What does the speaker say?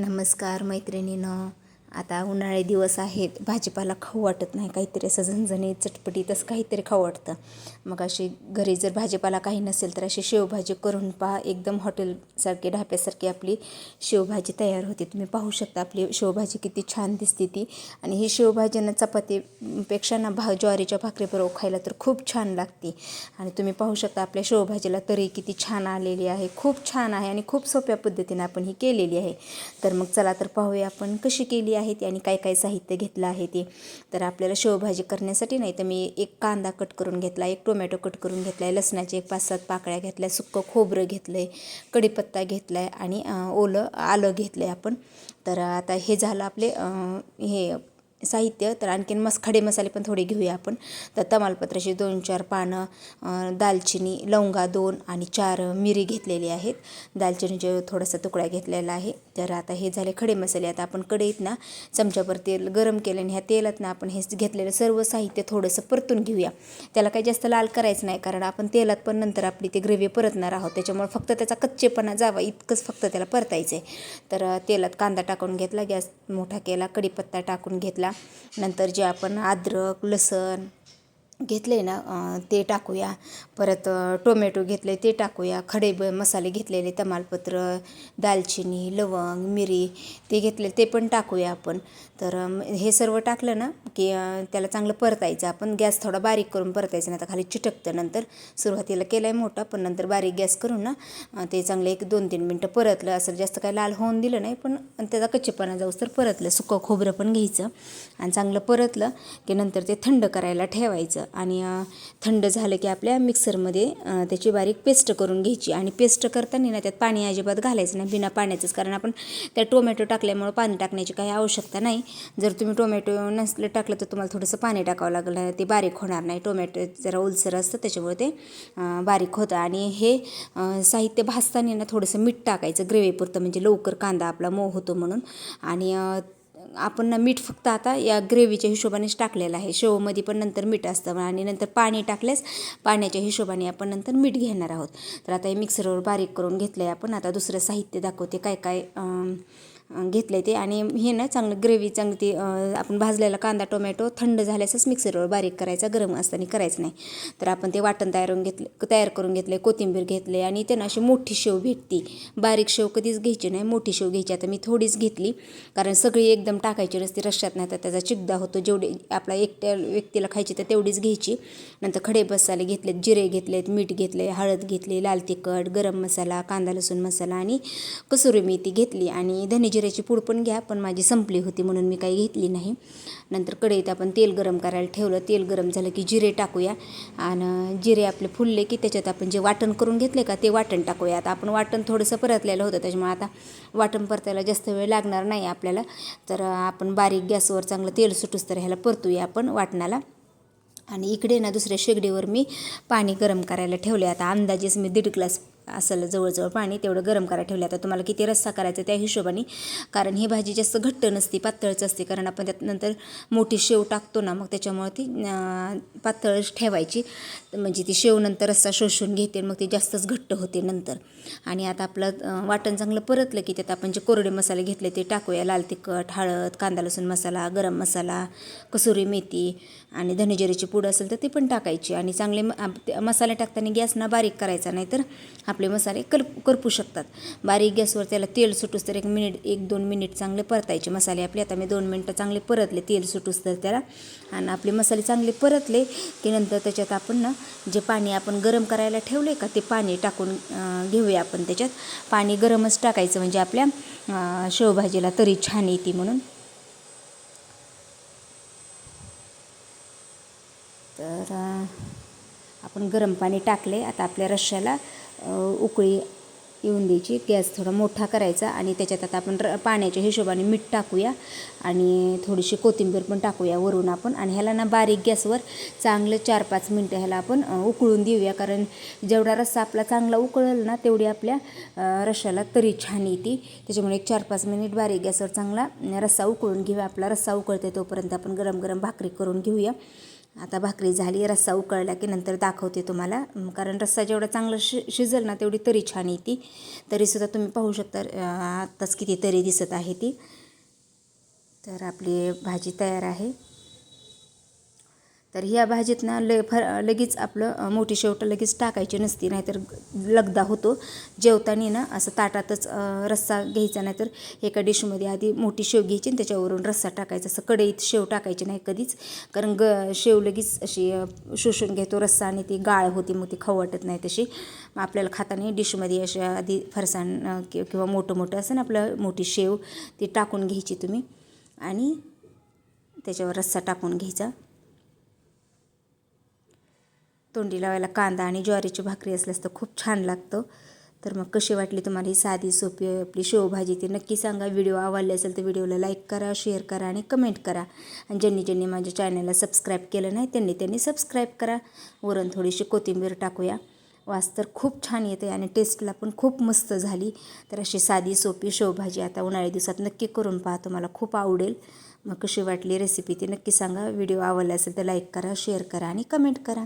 नमस्कार मैत्रिणींनो. आता उन्हाळे दिवस आहेत, भाजीपाला खाऊ वाटत नाही, काहीतरी असं झणझणीत चटपटीत असं काहीतरी खाऊ वाटतं. मग अशी घरी जर भाजीपाला काही नसेल तर अशी शेवभाजी करून पहा. एकदम हॉटेलसारखी ढाब्यासारखी आपली शेवभाजी तयार होते. तुम्ही पाहू शकता आपली शेवभाजी किती छान दिसते ती. आणि ही शेवभाजीनं चपातीपेक्षा ना ज्वारीच्या भाकरीबरोबर खायला तर खूप छान लागते. आणि तुम्ही पाहू शकता आपल्या शेवभाजीला तरी किती छान आलेली आहे, खूप छान आहे आणि खूप सोप्या पद्धतीने आपण ही केलेली आहे. तर मग चला तर पाहूया आपण कशी केली आहे ती आणि काय काय साहित्य घेतलं आहे ते. तर आपल्याला शेवभाजी करण्यासाठी नाही तर मी एक कांदा कट करून घेतला, एक टोमॅटो कट करून घेतला आहे, लसणाचे एक 5-7 पाकळ्या घेतल्या, सुक्कं खोबरं घेतलं आहे, कढीपत्ता घेतला आहे आणि ओलं आलं घेतलं आहे आपण. तर आता हे झालं आपले हे साहित्य. तर आणखीन खडे मसाले पण थोडे घेऊया आपण. तर तमालपत्राची 2-4 पानं, दालचिनी, लवंगा 2 आणि 4 मिरी घेतलेली आहेत. दालचिनीचे थोडासा तुकडा घेतलेला आहे. तर आता हे झाले खडे मसाले. आता आपण कढईत ना चमच्याभर तेल गरम केलं आणि ह्या तेलात ना आपण हे घेतलेलं सर्व साहित्य थोडंसं परतून घेऊया. त्याला काही जास्त लाल करायचं नाही, कारण आपण तेलात पण नंतर आपली ते ग्रेव्ही परतणार आहोत, त्याच्यामुळे फक्त त्याचा कच्चेपणा जावा इतकंच फक्त त्याला परतायचं आहे. तर तेलात कांदा टाकून घेतला, गॅस मोठा केला, कढीपत्ता टाकून घेतला. नंतर जे आपण अद्रक लसूण घेतले ना ते टाकूया. परत टोमॅटो घेतले ते टाकूया. खडे मसाले घेतलेले तमालपत्र, दालचिनी, लवंग, मिरी ते घेतले ते पण टाकूया आपण. तर हे सर्व टाकलं ना की त्याला चांगलं परतायचं. आपण गॅस थोडा बारीक करून परतायचं, नाही तर खाली चिटकतं. नंतर सुरुवातीला केला आहे मोठा, पण नंतर बारीक गॅस करून ना ते चांगलं 1-2-3 मिनटं परतलं. असं जास्त काही लाल होऊन दिलं नाही, पण त्याचा कच्चेपणा जाऊस तर परतलं. सुकं खोबरं पण घ्यायचं आणि चांगलं परतलं की नंतर ते थंड करायला ठेवायचं. आणि थंड झालं की आपल्या मिक्सरमध्ये त्याची बारीक पेस्ट करून घ्यायची. आणि पेस्ट करताना ना त्यात पाणी अजिबात घालायचं नाही, बिना पाण्याचंच, कारण आपण त्या टोमॅटो टाकल्यामुळं पाणी टाकण्याची काही आवश्यकता नाही. जर तुम्ही टोमॅटो नसलं टाकलं तर तुम्हाला थोडंसं पाणी टाकावं लागलं, ते बारीक होणार नाही. टोमॅटो जरा ओलसर असतं त्याच्यामुळे ते बारीक होतं. आणि हे साहित्य भाजताना ना थोडंसं मीठ टाकायचं ग्रेव्हीपुरतं, म्हणजे लवकर कांदा आपला मऊ होतो म्हणून. आणि आपण ना मीठ फक्त आता या ग्रेव्हीच्या हिशोबानेच टाकलेलं आहे. शेवमध्ये पण नंतर मीठ असतं आणि नंतर पाणी टाकल्यास पाण्याच्या हिशोबाने आपण नंतर मीठ घेणार आहोत. तर आता हे मिक्सरवर बारीक करून घेतलं आहे आपण. आता दुसरं साहित्य दाखवते काय काय घेतलं आहे ते. आणि हे ना चांगलं ग्रेव्ही चांगली ती आपण भाजलेला कांदा टोमॅटो थंड झाल्यासच मिक्सरवर बारीक करायचा, गरम असताना करायचं नाही. तर आपण ते वाटण तयार करून घेतले, कोथिंबीर घेतले आणि त्यांना अशी मोठी शेव भेटती. बारीक शेव कधीच घ्यायची नाही, मोठी शेव घ्यायची. आता मी थोडीच घेतली, कारण सगळी एकदम टाकायची नसते रश्श्यात, नाही तर त्याचा चिकदा होतो. जेवढी आपला एकट्या व्यक्तीला खायची तर तेवढीच घ्यायची. नंतर खडे मसाले घेतलेत, जिरे घेतलेत, मीठ घेतले, हळद घेतली, लाल तिखट, गरम मसाला, कांदा लसूण मसाला आणि कसुरी मेथी घेतली. आणि धने जिऱ्याची पूड पण घ्या, पण माझी संपली होती म्हणून मी काही घेतली नाही. नंतर कढईत आपण तेल गरम करायला ठेवलं. तेल गरम झालं की जिरे टाकूया. आणि जिरे आपले फुलले की त्याच्यात आपण जे वाटण करून घेतले का ते वाटण टाकूया. आता आपण वाटण थोडंसं परतलेलं होतं, त्याच्यामुळे आता वाटण परतायला जास्त वेळ लागणार नाही आपल्याला. तर आपण बारीक गॅसवर चांगलं तेल सुटूस तर ह्याला परतूया आपण वाटणाला. आणि इकडे ना दुसऱ्या शेगडीवर मी पाणी गरम करायला ठेवले. आता अंदाजेच मी 1.5 ग्लास असेल जवळजवळ पाणी तेवढं गरम करायला ठेवलं. आता तुम्हाला किती रस्सा करायचा त्या हिशोबाने, कारण ही भाजी जास्त घट्ट नसते, पातळच असते, कारण आपण त्यात नंतर मोठी शेव टाकतो ना, मग त्याच्यामुळे ती पातळच ठेवायची. म्हणजे ती शेव नंतर रस्सा शोषून घेते, मग ती जास्तच घट्ट होते नंतर. आणि आता आपलं वाटण चांगलं परतलं की त्यात आपण जे कोरडे मसाले घेतले ते टाकूया. लाल तिखट, हळद, कांदा लसूण मसाला, गरम मसाला, कसुरी मेथी आणि धने जिऱ्याची पूड असेल तर ती पण टाकायची. आणि चांगले मसाले टाकताना गॅस ना बारीक करायचा, नाही तर आपले मसाले करपू शकतात. बारीक गॅसवर त्याला तेल सुटूस तर 1-2 मिनिट चांगले परतायचे मसाले आपले. आता मी 2 मिनटं चांगले परतले तेल सुटूस तर त्याला. आणि आपले मसाले चांगले परतले की नंतर त्याच्यात आपण ना जे पाणी आपण गरम करायला ठेवले का ते पाणी टाकून घेऊया आपण. त्याच्यात पाणी गरमच टाकायचं, म्हणजे आपल्या शेवभाजीला तरी छान येते म्हणून. तर आपण गरम पाणी टाकले. आता आपल्या रश्श्याला उकळी येऊन द्यायची. गॅस थोडा मोठा करायचा आणि त्याच्यात आता आपण पाण्याच्या हिशोबाने मीठ टाकूया आणि थोडीशी कोथिंबीर पण टाकूया वरून आपण. आणि ह्याला ना बारीक गॅसवर चांगलं 4-5 मिनटं ह्याला आपण उकळून देऊया, कारण जेवढा रस्सा आपला चांगला उकळेल ना तेवढी आपल्या रश्श्याला तरी छान येते. त्याच्यामुळे 4-5 मिनिट बारीक गॅसवर चांगला रस्सा उकळून घेऊया. आपला रस्सा उकळते तोपर्यंत आपण गरम गरम भाकरी करून घेऊया. आता भाकरी झाली, रस्सा उकळला की नंतर दाखवते तुम्हाला, कारण रस्सा जेवढा चांगला शिजेल ना तेवढी तरी छान येते. तरीसुद्धा तुम्ही पाहू शकता आत्ताच किती तरी दिसत आहे ती. तर आपली भाजी तयार आहे. तर ह्या भाजीत ना लगेच आपलं मोठी शेवट लगेच टाकायची नसती, नाहीतर लगदा होतो. जेवताना ना असं ताटातच रस्सा घ्यायचा, नाहीतर एका डिशमध्ये आधी मोठी शेव घ्यायची आणि त्याच्यावरून रस्सा टाकायचा. असं कढईत शेव टाकायची नाही कधीच, कारण शेव लगेच अशी शोषून घेतो रस्सा आणि ती गाळ होती, मग ती खाऊ वाटत नाही तशी. मग आपल्याला खाताना डिशमध्ये अशा आधी फरसाण किंवा मोठं असं ना आपलं मोठी शेव ती टाकून घ्यायची तुम्ही आणि त्याच्यावर रस्सा टाकून घ्यायचा. तोंडी लावायला कांदा आणि ज्वारीची भाकरी असल्यास तर खूप छान लागतं. तर मग कशी वाटली तुम्हाला ही साधी सोपी आपली शेवभाजी ते नक्की सांगा. व्हिडिओ आवडले असेल तर व्हिडिओला लाईक करा, शेअर करा आणि कमेंट करा. आणि ज्यांनी माझ्या चॅनलला सबस्क्राईब केलं नाही त्यांनी सबस्क्राईब करा. वरून थोडीशी कोथिंबीर टाकूया. वास तर खूप छान येते आणि टेस्टला पण खूप मस्त झाली. तर अशी साधी सोपी शेवभाजी आता उन्हाळी दिवसात नक्की करून पहा, तुम्हाला खूप आवडेल. मग कशी वाटली रेसिपी ती नक्की सांगा. व्हिडिओ आवडला असेल तर लाईक करा, शेअर करा आणि कमेंट करा.